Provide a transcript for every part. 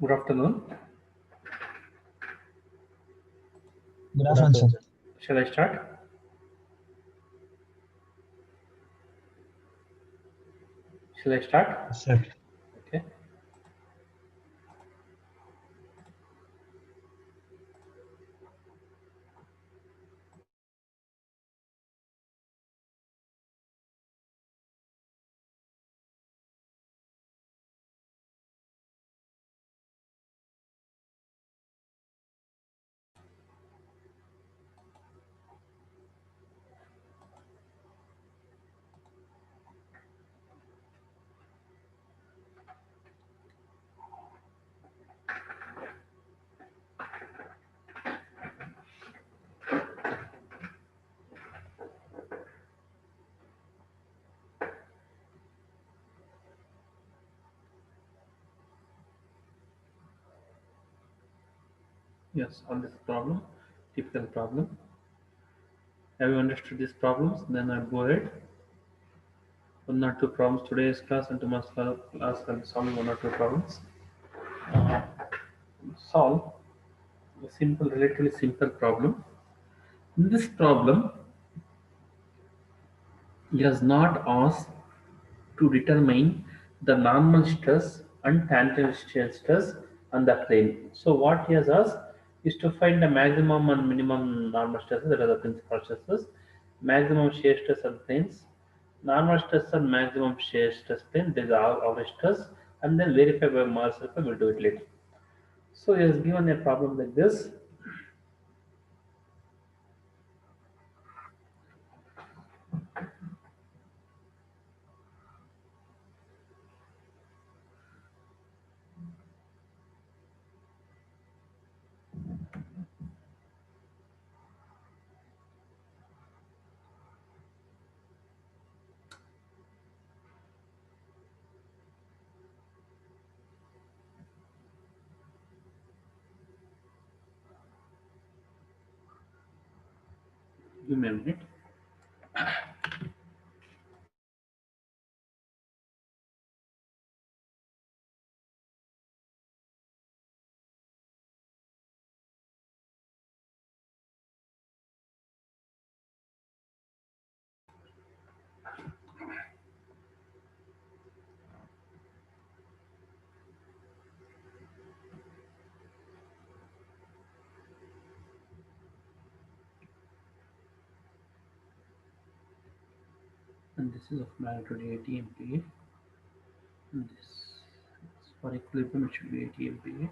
Good afternoon. Good afternoon, sir. Shall I start? Shall I start? Yes, sir. Okay. Yes, on this problem, typical problem. Have you understood these problems? Then I'll go ahead. One or two problems today's class, and tomorrow's class I'll be solving one or two problems. Uh, Solve a simple, relatively simple problem. In this problem, it has not asked to determine the normal stress and tangential stress on the plane. So what he has asked is to find the maximum and minimum normal stresses, that are the principal stresses, maximum shear stress on planes, normal stress and maximum shear stress plane, there is average stress, and then verify by Marshall. We'll do it later. So he has given a problem like this. Give me a minute. And this is of magnitude 80 MPa. And this for equilibrium it should be 80 MPa.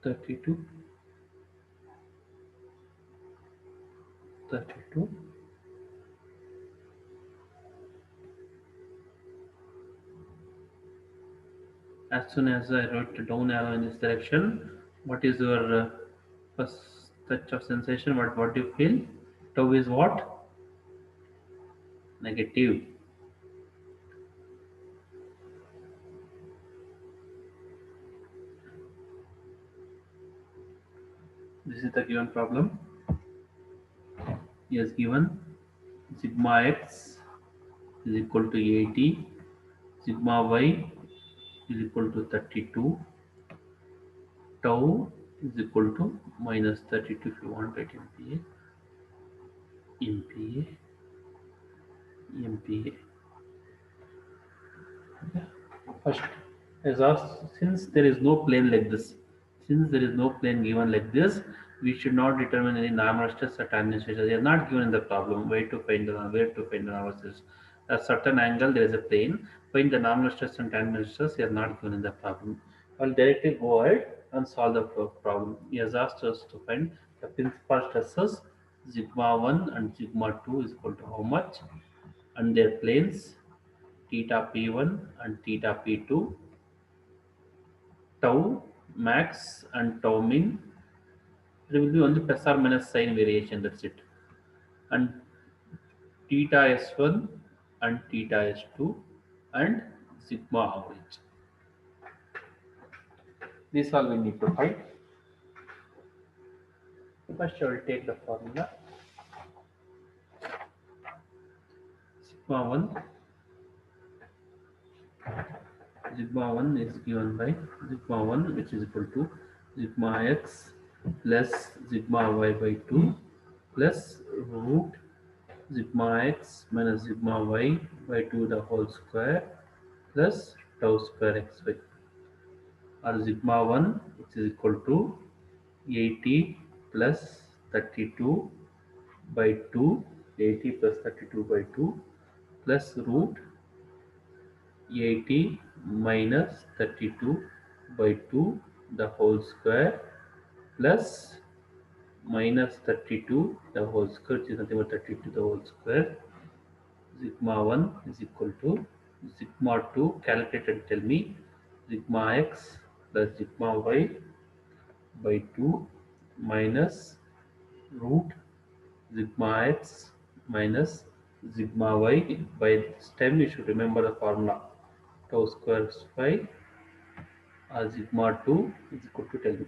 32, 32. As soon as I wrote the down arrow in this direction, what is your first touch of sensation? What do you feel? Tau is what? Negative. This is the given problem. He has given sigma x is equal to 80, sigma y is equal to 32, tau is equal to minus 32 if you want it MPa, MPa, MPa. First, as asked, since there is no plane given like this, we should not determine any normal stress or tangent stress. They are not given in the problem. Where to find the normal stress? At certain angle, there is a plane. Find the normal stress and tangent stress. They are not given in the problem. I'll directly go ahead and solve the problem. He has asked us to find the principal stresses sigma 1 and sigma 2 is equal to how much, and their planes theta p1 and theta p2, tau max and tau min. There will be only plus or minus sign variation, that's it. And theta s1 and theta s2 and sigma average. This all we need to find. First I will take the formula. Sigma 1 Sigma 1 is given by sigma 1, which is equal to sigma x plus sigma y by 2 plus root sigma x minus sigma y by 2 the whole square plus tau square xy, or sigma 1, which is equal to 80 plus 32 by 2, 80 plus 32 by 2 plus root 80 minus 32 by 2 the whole square plus minus 32 the whole square, which is nothing but 32 the whole square. Sigma 1 is equal to sigma 2, calculate and tell me. Sigma x plus sigma y by 2 minus root sigma x minus sigma y. By this time you should remember the formula. Tau square is 5, sigma 2 is equal to, tell me.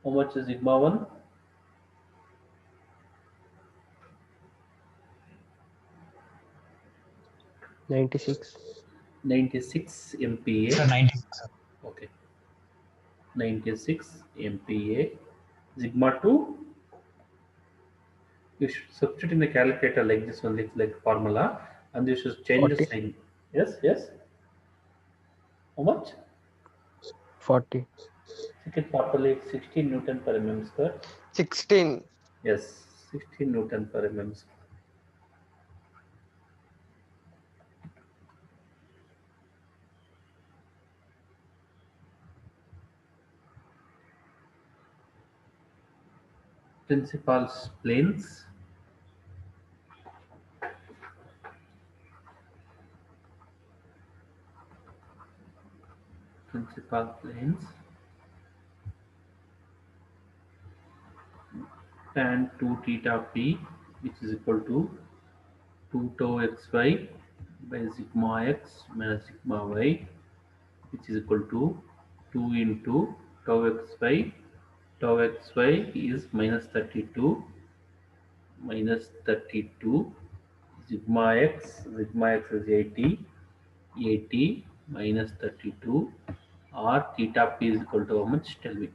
How much is sigma 1? 96. 96 MPa. Sir, 96, sir. Okay, 96 MPa. Sigma 2, you should substitute in the calculator like this one, like formula, and you should change the 40. sign. Yes, yes. How much? 40. Second properly, 16 Newton per mm square. 16. Yes, 16 Newton per mm square. Principal's planes. Principal planes. Tan 2 theta p, which is equal to 2 tau xy by sigma x minus sigma y, which is equal to 2 into tau xy. Tau xy is minus 32, minus 32 sigma x is 80, 80 minus 32, or theta p is equal to how much, tell me.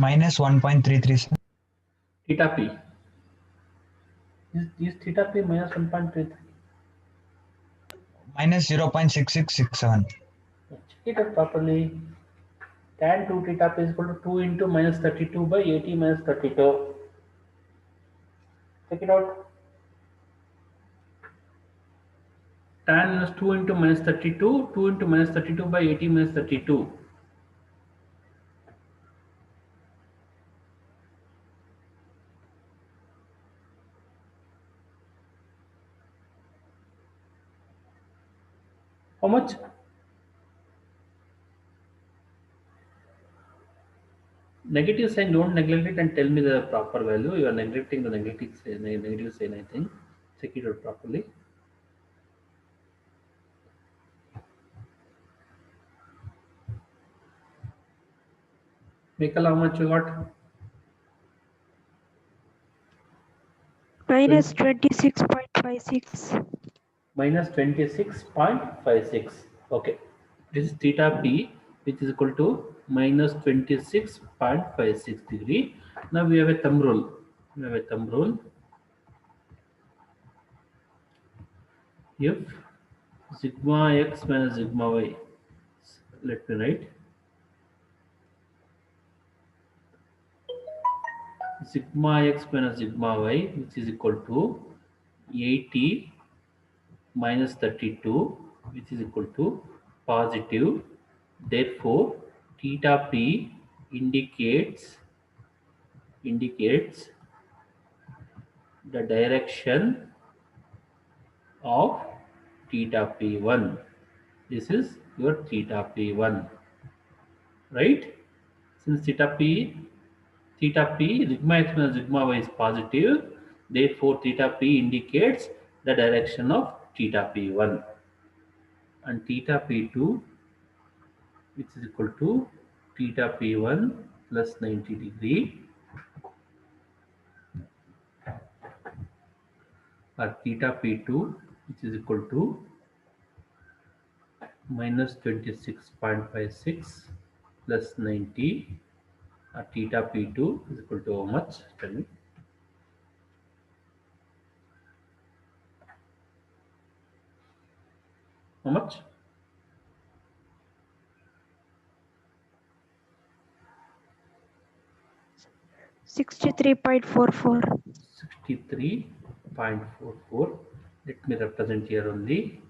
Minus 1.33, sir. Theta p is theta p minus 1.33. Minus 0.6667. Check it out properly. Tan 2 theta p is equal to 2 into minus 32 by 80 minus 32. Check it out. Tan minus 2 into minus 32, 2 into minus 32 by 80 minus 32. How much? Negative sign, don't neglect it and tell me the proper value. You are neglecting the negative sign, I think. Check it out properly. Michael, how much you got? Minus 26.56. Minus 26.56. Okay. This is theta p, which is equal to minus 26.56 degree. Now we have a thumb rule. We have a thumb rule. if sigma x minus sigma y, let me write sigma x minus sigma y, which is equal to 80 minus 32, which is equal to positive. Therefore, theta p indicates the direction of theta p1. This is your theta p1, right? Since theta p sigma x minus sigma y is positive, therefore theta p indicates the direction of theta p1, and theta p2, which is equal to theta p1 plus 90 degree, or theta p2, which is equal to minus 26.56 plus 90, or theta p2 is equal to how much? Tell me. How much? 63.44. 63.44. Let me represent here only.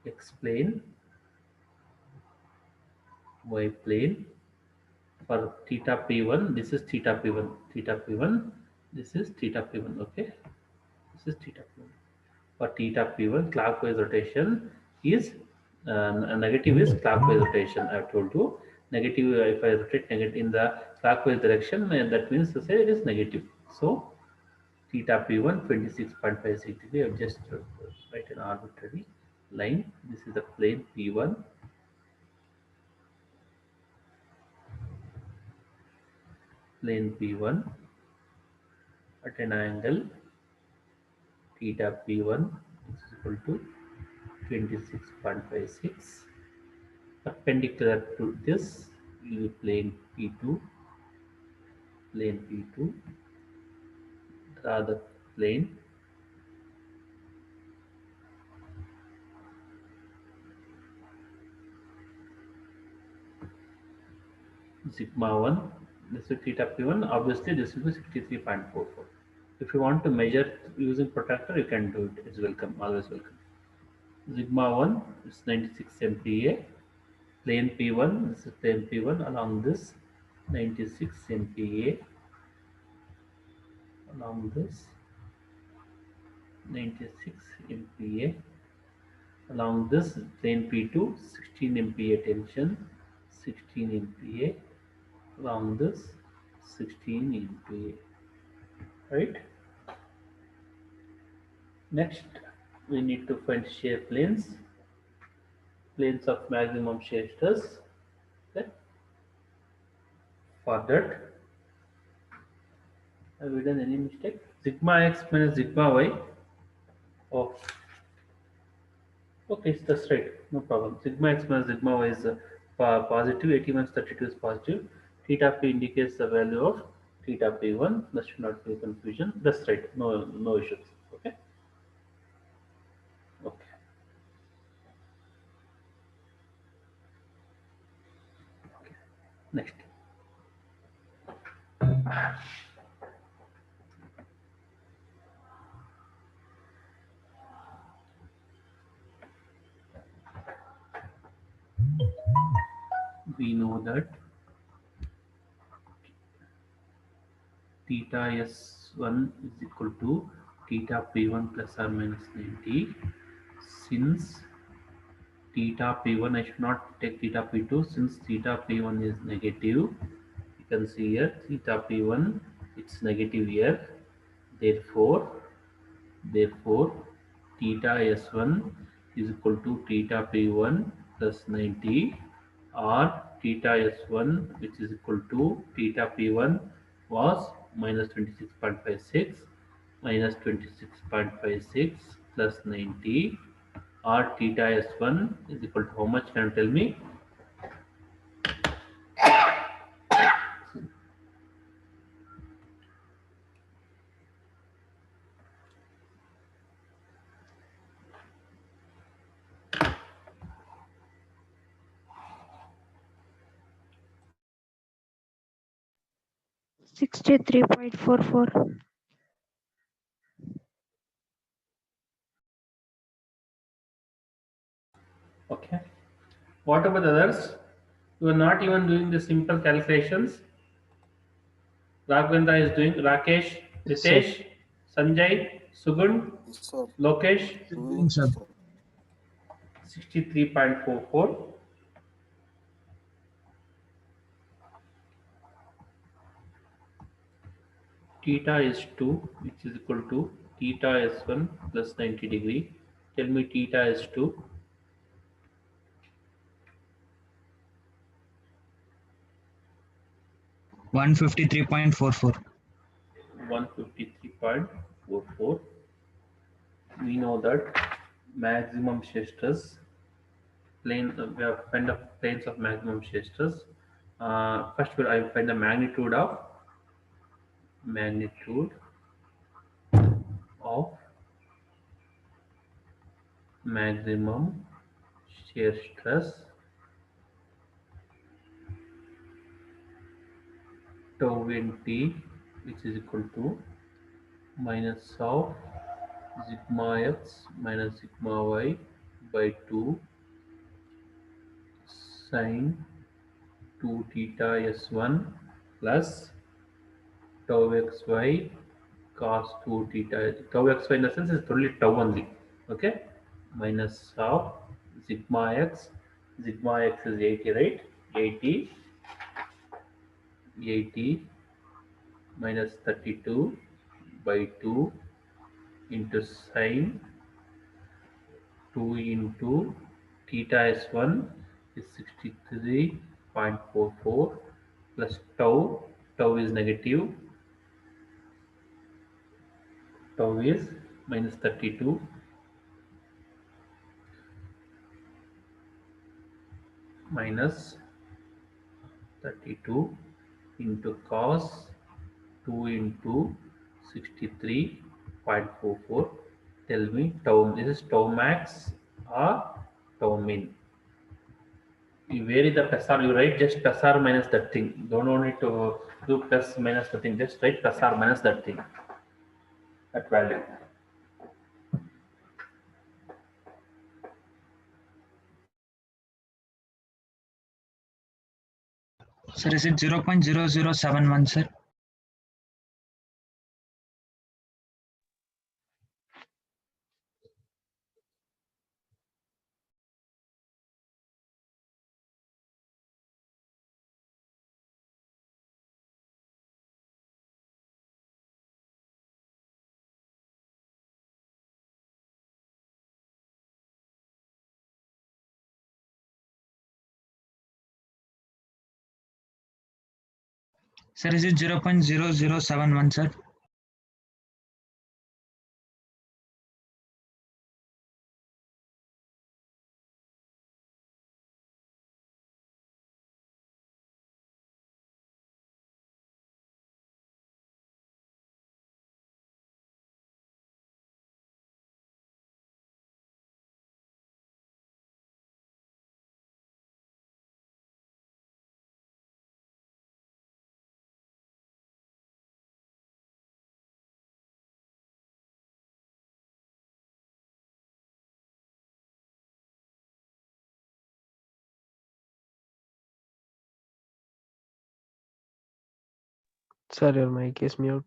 X plane, y plane. For theta p1, this is theta p1. Theta p1. This is theta p1. Okay. This is theta p1. For theta p1, clockwise rotation is negative is clockwise rotation. I have told you negative. If I rotate negative in the clockwise direction, that means to say it is negative. So theta p1 26.56 degree. I have just write an arbitrary line. This is the plane p1, plane p1 at an angle theta p1 is equal to 26.56. Perpendicular to this will be plane p2, draw the plane sigma 1. This is theta p1. Obviously, this will be 63.44. If you want to measure using protractor, you can do it. It's welcome, always welcome. Sigma 1 is 96 MPa. Plane p1, this is plane p1 along this 96 MPa, along this 96 MPa, along this plane p2 16 MPa tension, 16 MPa, along this 16 MPa, right? Next, we need to find shear planes, planes of maximum shear stress. Okay. For that, have we done any mistake? Sigma x minus sigma y. Oh, okay, that's right. No problem. Sigma x minus sigma y is positive. 80 minus 32 is positive. Theta p indicates the value of theta p1. That should not be confusion. That's right. No issues. Okay. Okay. Next. We know that theta s1 is equal to theta p1 plus or minus 90. Since theta p1, I should not take theta p2 since theta p1 is negative. You can see here theta p1, it's negative here. Therefore theta s1 is equal to theta p1 plus 90, or theta s1 which is equal to theta p1 was minus 26.56 minus 26.56 plus 90, or theta s1 is equal to how much? Can you tell me? 63.44. Okay. What about the others? You are not even doing the simple calculations. Raghavendra is doing. Rakesh, Yes, sir. Ritesh, Sanjay, Sugun, Yes, sir. Lokesh, Doing, Sir. sir. 63.44. Theta is 2, which is equal to theta is 1 plus 90 degree. Tell me theta is 2. 153.44. 153.44. We know that maximum shear stress plane, we have find the planes of maximum shear stress. First, I find the magnitude of maximum shear stress tau in T, which is equal to minus of sigma x minus sigma y by 2 sine 2 theta s1 plus tau xy cos 2 theta. Tau xy in the sense is totally tau only. Okay, minus of sigma x is 80, right? 80 80 minus 32 by 2 into sine 2 into theta s1 is 63.44 plus tau is negative, tau is minus 32 minus 32 into cos 2 into 63.44. Tell me tau, this is tau max or tau min. You vary the plus or, you write just plus or minus that thing. Don't need to do plus minus the thing, just write plus or minus that thing, that value. Sir, is it 0.0071, sir? Sir, is it 0.0071, sir? Sir, your mic is mute.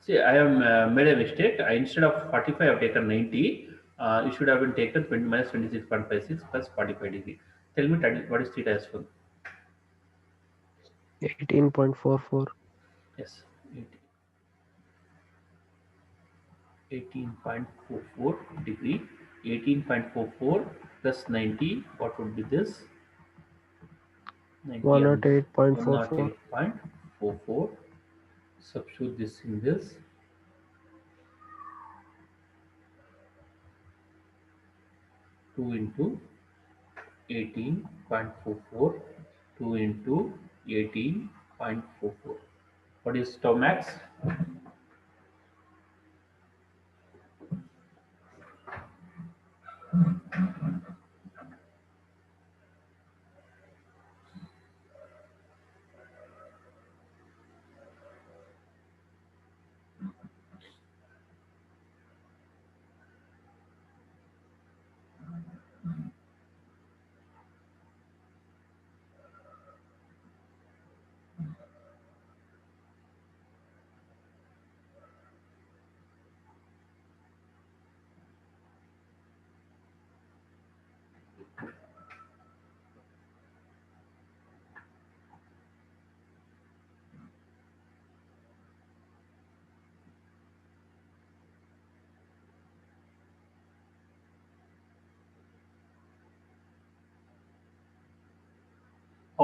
See, I have made a mistake. Instead of 45, I have taken 90. It should have been taken 20 minus 26.56 plus 45 degree. Tell me what is theta as well? 18.44. Yes, 18.44 degree. 18.44 plus 90. What would be this? 90 and 108.44. 108.44. Substitute this in this. 2 into 18.44, 2 into 18.44. What is tau max?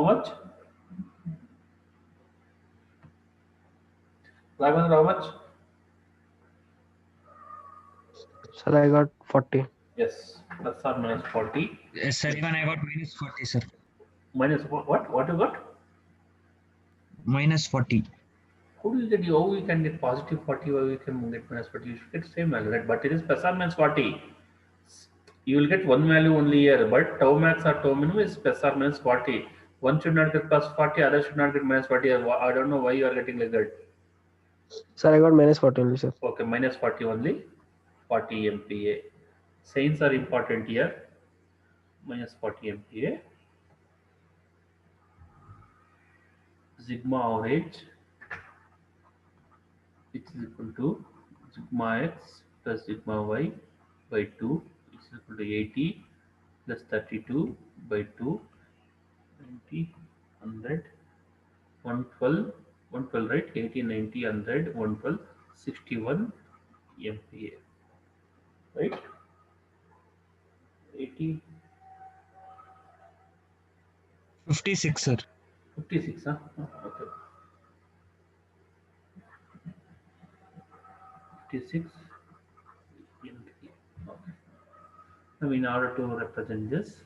How much? Raghavendra, how much? Sir, I got 40. Yes, plus or minus 40. Yes, sir. Even I got minus 40, sir. Minus what? What you got? Minus 40. How do you get? How you can get positive 40? Or you can get minus 40? You should get same value, right? But it is plus or minus 40. You will get one value only here, but tau max or tau minimum is plus or minus 40. One should not get plus 40, other should not get minus 40. I don't know why you are getting like that. Sir, I got minus 40 only, sir. Okay, minus 40 only, 40 MPa. Signs are important here. Minus 40 MPa. Sigma average, which is equal to sigma x plus sigma y by 2, which is equal to 80 plus 32 by 2, 90, 100, 112, 112, right? 80, 90, 100, 112, 61 MPa, right? 80, 56, sir. 56, huh? Okay. 56 MPa. Okay. Now, in order to represent this,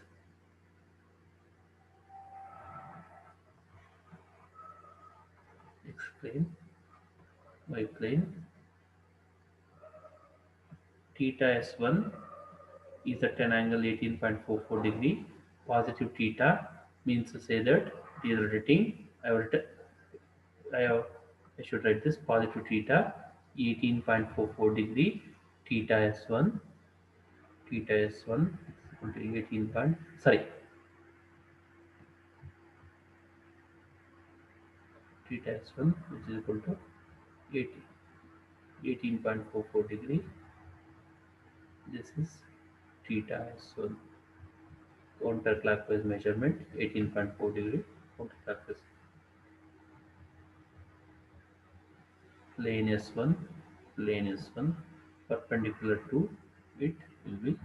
explain y plane theta s1 is at an angle 18.44 degree. Positive theta means to say that it is rotating. I, have, I should write this positive theta 18.44 degree, theta s1 is equal to 18 point, sorry, theta s1 which is equal to 18, 18.44 degree. This is theta s1 counterclockwise measurement 18.4 degree counterclockwise. Plane S1, plane S1 perpendicular to it will be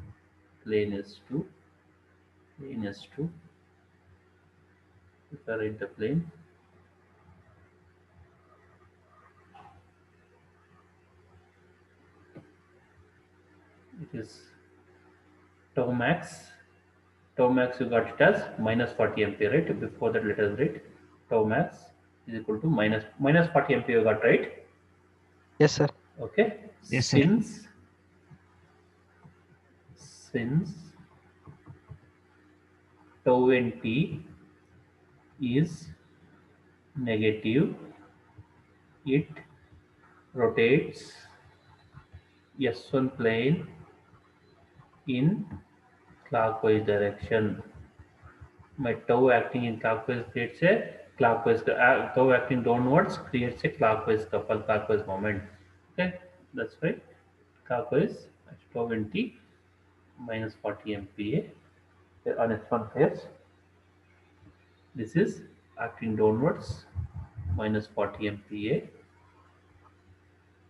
plane S2, plane S2. If I write the plane, it is tau max. Tau max you got it as minus 40 ampere, right? Before that, let us write tau max is equal to minus 40 ampere you got, right? Yes, sir. Okay. Yes, sir. Since tau and t is negative, it rotates S1 plane in clockwise direction. My tau acting in clockwise creates a clockwise, tau acting downwards creates a clockwise moment. Okay, that's right. Clockwise tau and t minus 40 MPa on S1 phase. This is acting downwards minus 40 MPa.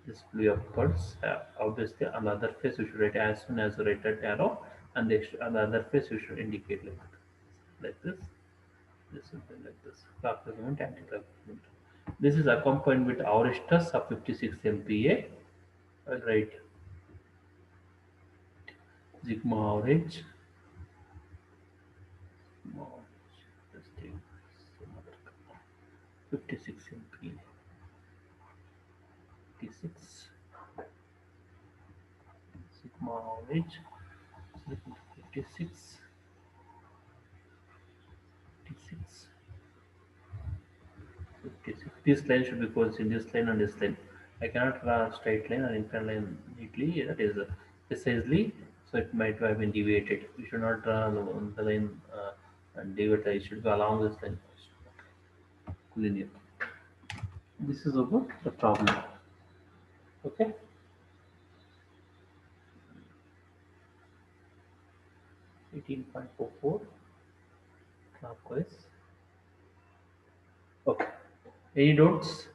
This will be upwards. Obviously, on the other face, you should write as soon as you write that arrow, and on the other face, you should indicate like this. This will be like this. Clockwise movement, anti-clockwise movement. This is accompanied with average stress of 56 MPa. I'll write sigma average. Sigma average. Let's take some other color. 56 MPa. 56 sigma average. 56. 56. 56. This line should be coinciding this line and this line. I cannot draw a straight line or inclined line neatly. That is precisely, so it might have been deviated. We should not draw the line and deviate. It should go along this line. Linear. This is about the problem. Okay. 18.44 clockwise. Okay. Any doubts?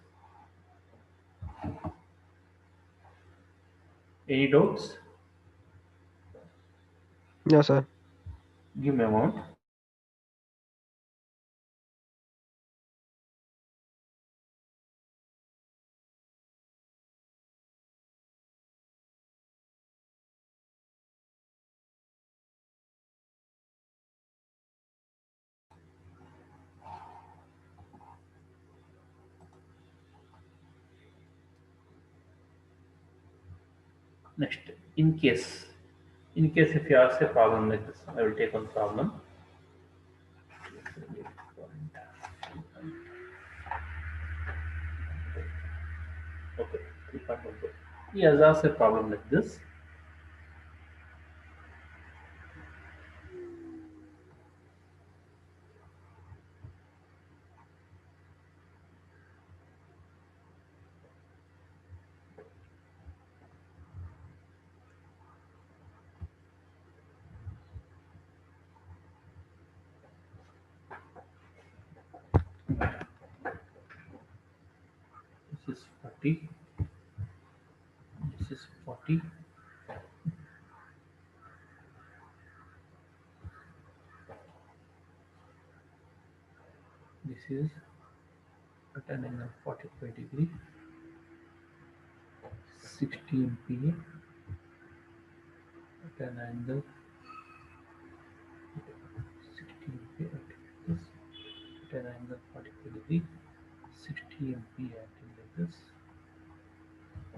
Any doubts? No, sir. Give me amount. Next, in case, if you ask a problem like this, I will take one problem. Okay, 3.14. He has asked a problem like this. This is 40. This is 40. This is at an angle 45 degree, 60 MPa at an angle 60 MPa at this, at an angle 45 degree, 60 MPa acting like this.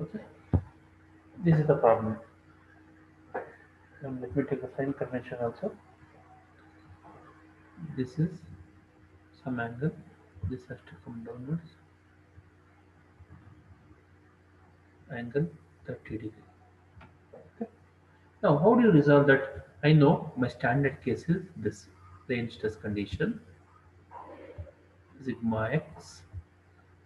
Okay, this is the problem. And let me take a sign convention also. This is some angle. This has to come downwards. Angle 30 degree. Okay. Now, how do you resolve that? I know my standard case is this plane stress condition, sigma x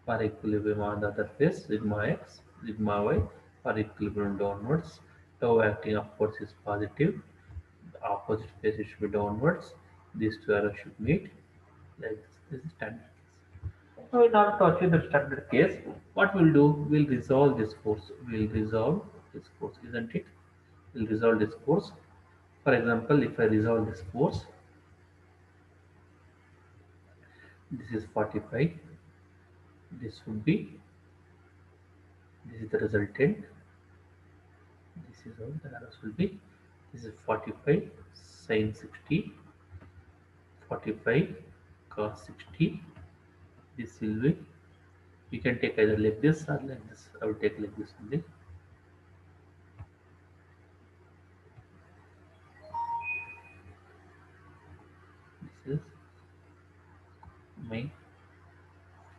for equilibrium on the other face, sigma x, sigma y for equilibrium downwards, tau acting upwards is positive, the opposite face it should be downwards, these two arrows should meet like this. This is standard case. Now, in order to achieve the standard case, what we'll do, we'll resolve this force. We'll resolve this force, isn't it? We'll resolve this force. For example, if I resolve this force, this is 45. This would be, this is the resultant. This is how the arrows will be. This is 45 sin 60, 45 cos 60. This will be, you can take either like this or like this. I will take like this only. This is my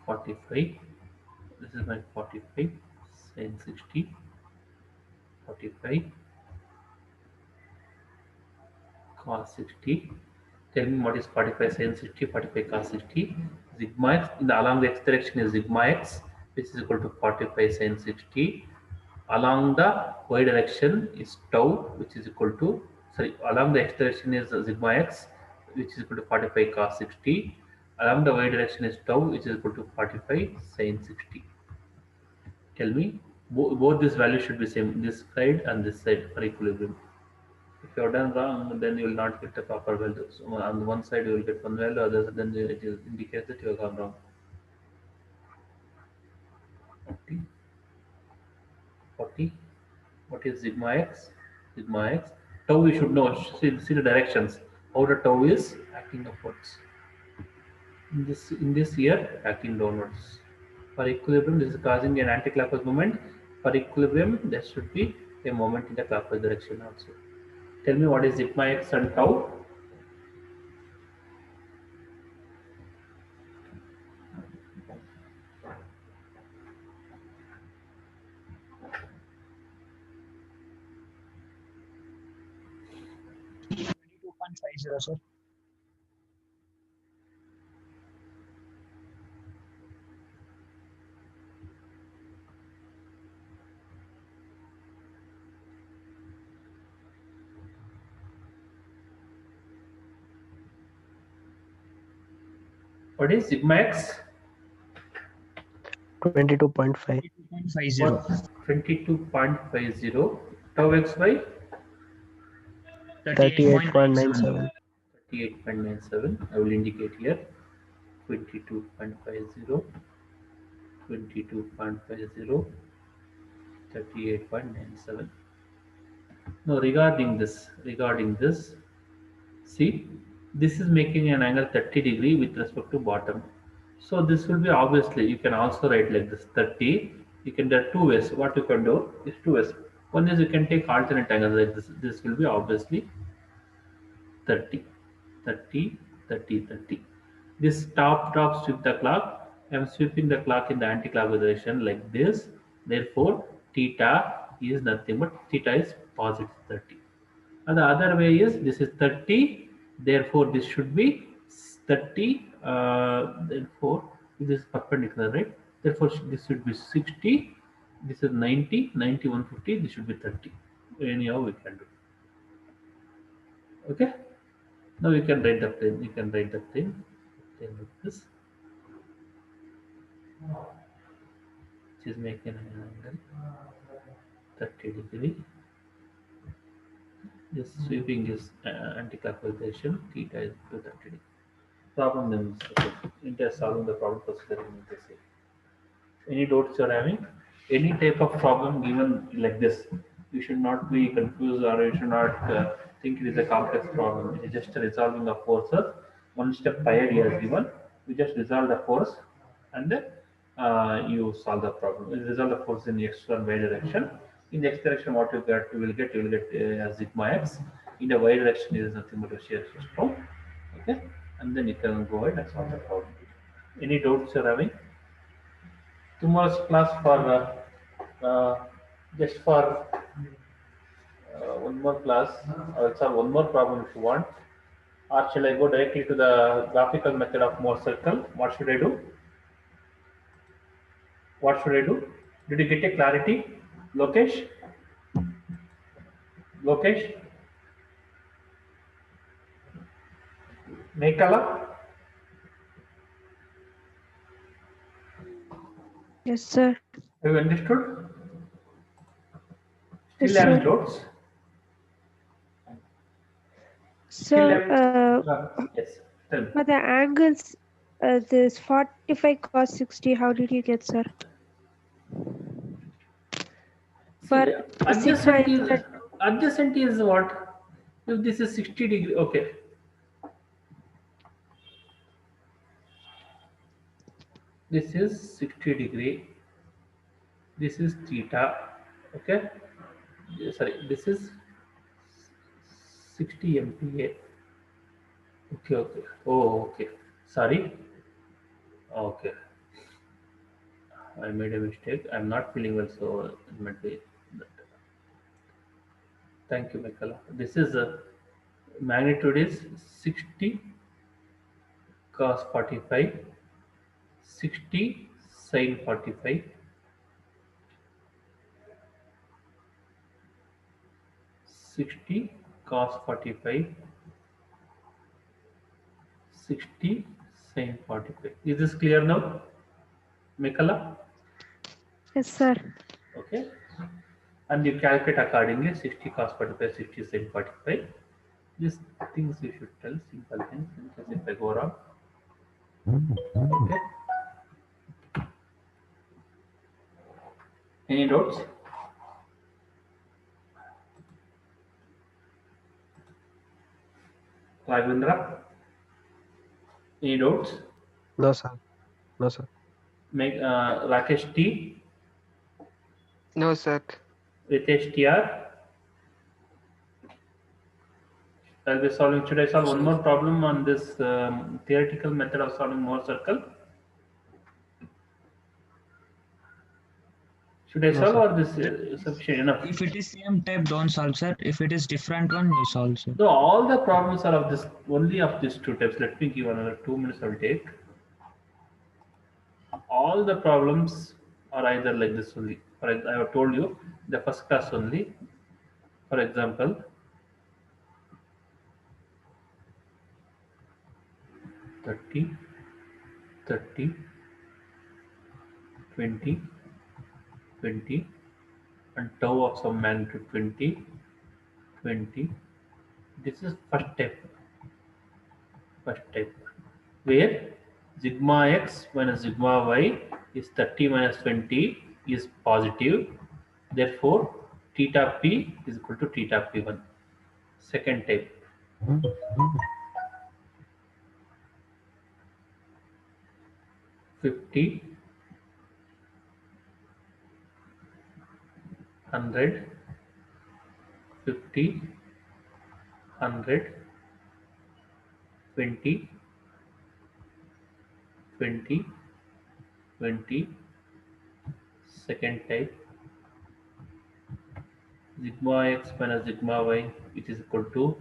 45. This is my 45 sin 60, 45 cos 60. Tell me what is 45 sin 60, 45 cos 60. Sigma x, in the, along the x direction is sigma x, which is equal to 45 sin 60. Along the y direction is tau, which is equal to, sorry, along the x direction is sigma x, which is equal to 45 cos 60. Along the y direction is tau, which is equal to 45 sin 60. Tell me, both these values should be same, this side and this side for equilibrium. If you have done wrong, then you will not get the proper value. So on one side you will get one value, other then it indicates that you have gone wrong. 40, 40. What is sigma x? Sigma x. Tau we should know. See the directions. How the tau is acting upwards. In this here, acting downwards. For equilibrium, this is causing an anti-clockwise moment. For equilibrium, there should be a moment in the clockwise direction also. Tell me what is sigma x and tau? Sir. What is sigma x? 22.5. 22.50. What? 22.50. Tau x by 38.97. 38.97. I will indicate here 22.50, 22.50, 38.97. Now regarding this, see, this is making an angle 30 degree with respect to bottom. So this will be, obviously you can also write like this 30. You can, there are two ways. What you can do is two ways. One is you can take alternate angles like this. This will be obviously 30, 30, 30, 30. This top sweep the clock. I am sweeping the clock in the anti-clockwise direction like this. Therefore, theta is nothing but theta is positive 30. And the other way is this is 30. Therefore, this should be 30. Therefore, this is perpendicular, right? Therefore, this should be 60. This is 90, 90, 150. This should be 30. Anyhow, we can do. Okay. Now you can write the plane. You can write the plane. Plane like this. Which is making an angle 30 degree. This sweeping is anti-clockwise direction. Theta is to 30 degree. Problem then okay. Into solving the problem procedure in this. Any doubts you're having? Any type of problem given like this, you should not be confused or you should not think it is a complex problem. It is just resolving the forces. One step higher he has given. You just resolve the force and then you solve the problem. You resolve the force in the x and y direction. In the x direction, what you will get sigma x. In the y direction, it is nothing but a shear system. Okay, and then you can go ahead and solve the problem. Any doubts you're having? Tomorrow's class for just for one more class. I'll solve one more problem if you want. Or shall I go directly to the graphical method of Mohr circle? What should I do? What should I do? Did you get a clarity? Lokesh? Lokesh? Mekala? Yes, sir. Have you understood? Yes, Still having sir. doubts? Still Sir, having yes. Tell me. for the angles, this 45 cos 60, how did you get, sir? For See, sigma adjacent is what? If this is 60 degree, okay. This is 60 degree. This is theta. Okay. Sorry, this is 60 MPa. Okay, okay. Oh, okay. Sorry. Okay. I made a mistake. I'm not feeling well, so it might be that. Thank you, Michaela. This is magnitude is 60 cos 45, 60 sin 45, 60 cos 45, 60 sin 45. Is this clear now, Michaela? Yes, sir. Okay. And you calculate accordingly 60 cos 45, 60 sin 45. These things you should tell, simple things, in case if I go wrong. Okay. Any doubts? Ravindra? Any doubts? No, sir. No, sir. Make Rakesh T, No, sir. Ritesh TR. I'll be solving. Should I solve one more problem on this theoretical method of solving Mohr circle? Should I No, solve sir. or this sufficient enough? If it is same type, don't solve, sir. If it is different one, you solve, sir. No, all the problems are of this only of these two types. Let me give another 2 minutes. I'll take. All the problems are either like this only. I have told you the first class only. For example, 30, 30, 20, 20, and tau of some magnitude 20, 20. This is first type, where sigma x minus sigma y is 30 minus 20 is positive. Therefore, theta p is equal to theta p1. Second type, 50, 100, 50, 100, 20, 20, 20. Second type, sigma x minus sigma y, which is equal to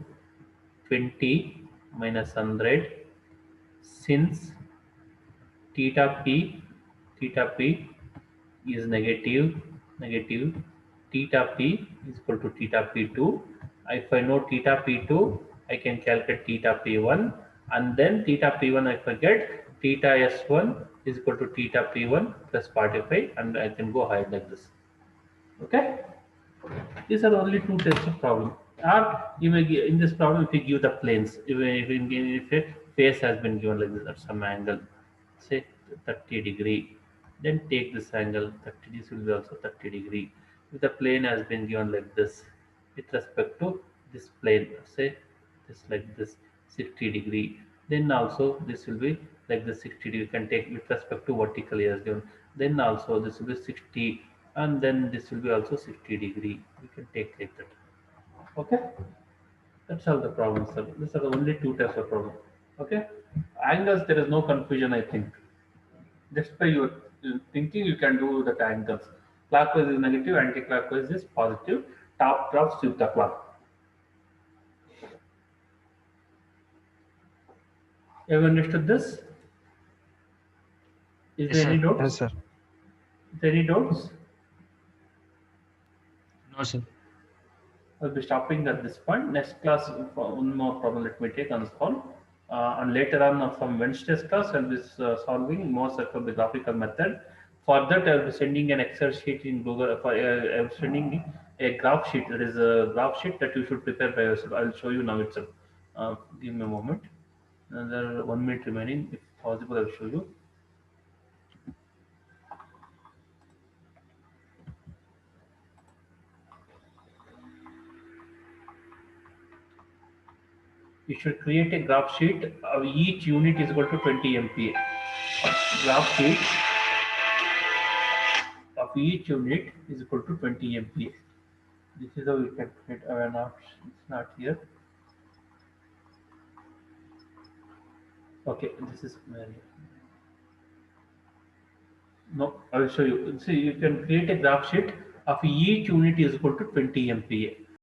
20 minus 100, since theta p is negative, theta p is equal to theta p2. If I know theta p2, I can calculate theta p1, and then theta p1 if I get theta s1 is equal to theta p1 plus 45, and I can go ahead like this. Okay, these are only two types of problem. Or you may in this problem, if you give the planes, if a face has been given like this at some angle, say 30 degree, then take this angle 30. This will be also 30 degree. If the plane has been given like this, with respect to this plane, say this like this 60 degree, then also this will be like the 60 degree. You can take with respect to vertically as given. Then also this will be 60, and then this will be also 60 degree. We can take like that. Okay, that's all the problems, sir. These are the only two types of problem. Okay, angles, there is no confusion, I think. Just by your thinking, you can do the angles. Clockwise is negative, anti-clockwise is positive. Top drops with the clock. Have you understood this? Is Yes, there any sir. Yes, doubts? sir. Is there any doubts? No, sir. I'll be stopping at this point. Next class, for one more problem let me take on this call. And later on, from Wednesday's class, I'll be solving more set of the graphical method. For that, I'll be sending an Excel sheet in Google. I'm sending a graph sheet. There is a graph sheet that you should prepare by yourself. I'll show you now itself. Give me a moment. Another 1 minute remaining. If possible, I'll show you. You should create a graph sheet. Each unit is equal to 20 MPa. Graph sheet of each unit is equal to 20 MPa. This is how you can create it's not here. Okay, this is no, I will show you. See, you can create a graph sheet of each unit is equal to 20 MPa.